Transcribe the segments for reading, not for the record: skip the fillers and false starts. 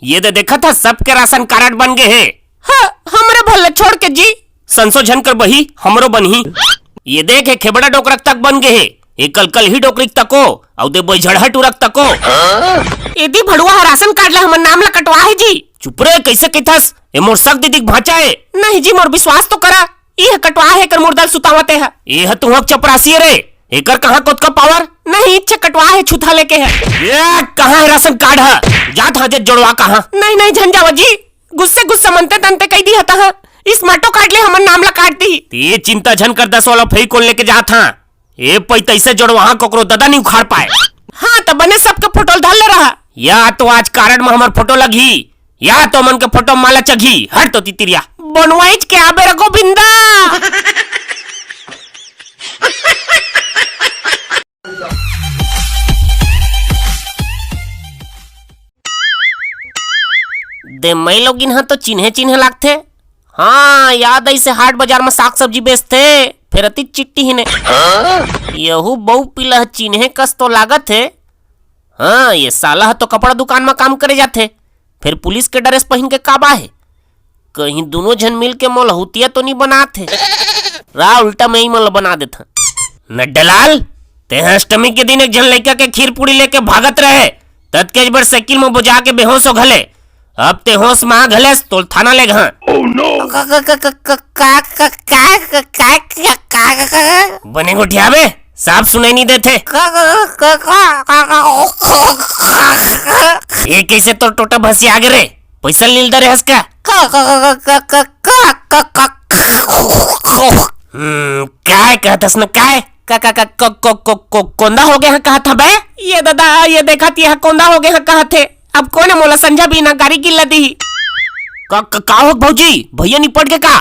ये दे देखा था सबके राशन कार्ड बन गए है। हाँ, हमरे भले छोड़ के जी संशोधन कर बही हमरो बनही। ये देखे खेबड़ा डोकरक तक बन गए है। एक कल ही डोकरिक तको और दे बैझड़ा टूरक तको। यदि भड़ुआ राशन कार्ड ला हमर नाम ला कटवा है जी। चुप रे कैसे कहथस ए मोर सक दीदी भाचा है। नहीं जी मोर विश्वास तो करा ये कटवा है कर मुर्दल सुतावते है। ये तुहक चपरासी रे एकर कहां कोत का पावर नहीं इच्छा कटवा है छुथा लेके है। ये कहां है राशन कार्ड है जात हाजे जोड़वा कहां। नहीं झंझावा जी गुस्से गुस्से मनते तनते कह दी हता है इस माटो कार्ड ले हमर नाम ला काट दी। ते चिंता झन कर 10 वाला फेई कोल लेके जात हां ए पैसा ऐसे जोड़वा कोकरो दादा नहीं उखाड़ पाए। हाँ तो बने सबके फोटो डाल ले रहा या तो आज कार्ड में हमार फोटो लगी या तो मन के फोटो माला चघी हट तो तितिरिया बनवाइच के आबे रे गोविंदा। दे मैं लोग इन्हा तो चिन्हे लागथे। हाँ याद ऐसे हाट बाजार में साग सब्जी बेचते फिर अति चिट्टी ही ने यहू बहु पीला चिन्हे कस तो लागत है। हाँ ये साला तो कपड़ा दुकान में काम करे जाते फिर पुलिस के ड्रेस पहन के काबा है कहीं दोनों जन मिल के मोलहुतिया तो नहीं बनाते रा उल्टा मैं ही मोल बना देता। नड्डलाल ते अष्टमी के दिन एक जन लड़का के खीर पूरी लेके भागत रहे तद के बार साइकिल में बुझा के बेहोश हो घले अब ते होश में घले तो थाना ले घा। बने गोठिया में साफ सुनाई नहीं देते ये कैसे तो टोटा भसी आगे रे पैसा लील दे हंस का काय कहतस न काय कोंदा हो गया कहा था बे। ये दादा ये देखा थी कोंदा हो गया कहा थे अब कौन मोला संझा भी ना गाड़ी गिल्ला दी का हो भौजी भैया निपट के का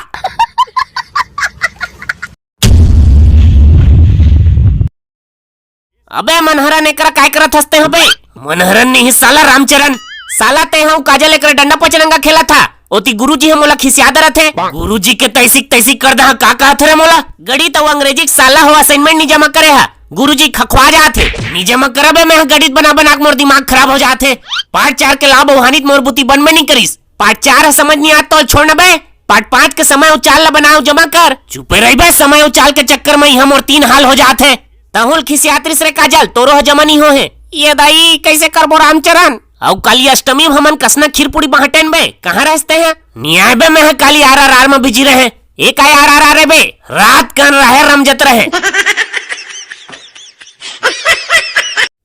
अबे मनहरा ने करा काय करत हंसते हो बे। मनहरन नहीं साला रामचरण साला ते हूँ काजल लेकर डंडा पचरंगा खेला था ओती गुरुजी हम मोला खिसियादा रथे गुरुजी के तैसिक कर दा का कहत रे मोला गणित और अंग्रेजी साला हो असाइनमेंट नहीं जमा करे है गुरुजी खखवा जाते नहीं जमा करबे मैं गणित बना मोर दिमाग खराब हो जाते। पार्ट 4 के लाभ हानित मोर बुद्धि बन में नहीं करिस पार्ट 4 समझ नहीं आता तो छोड़ बे पार्ट 5 के समय उचाल ला बनाओ जमा कर चुपे रही बे समय उचाल के चक्कर में हम और 3 हाल हो जाते तहुल खिसियात्रिस रे काजल तोरो जमा नहीं हो है। ये दाई कैसे करबो रामचरण और काली अष्टमी में हमन कसना खीर पूरी बांटन बे कहाँ रहते हैं न्याय बे में है काली आर में बिजी रहे एक आर बे रात कन रहे रमजत रहे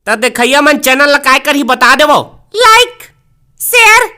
तब देखैया मन चैनल ला काय कर ही बता देवो लाइक शेयर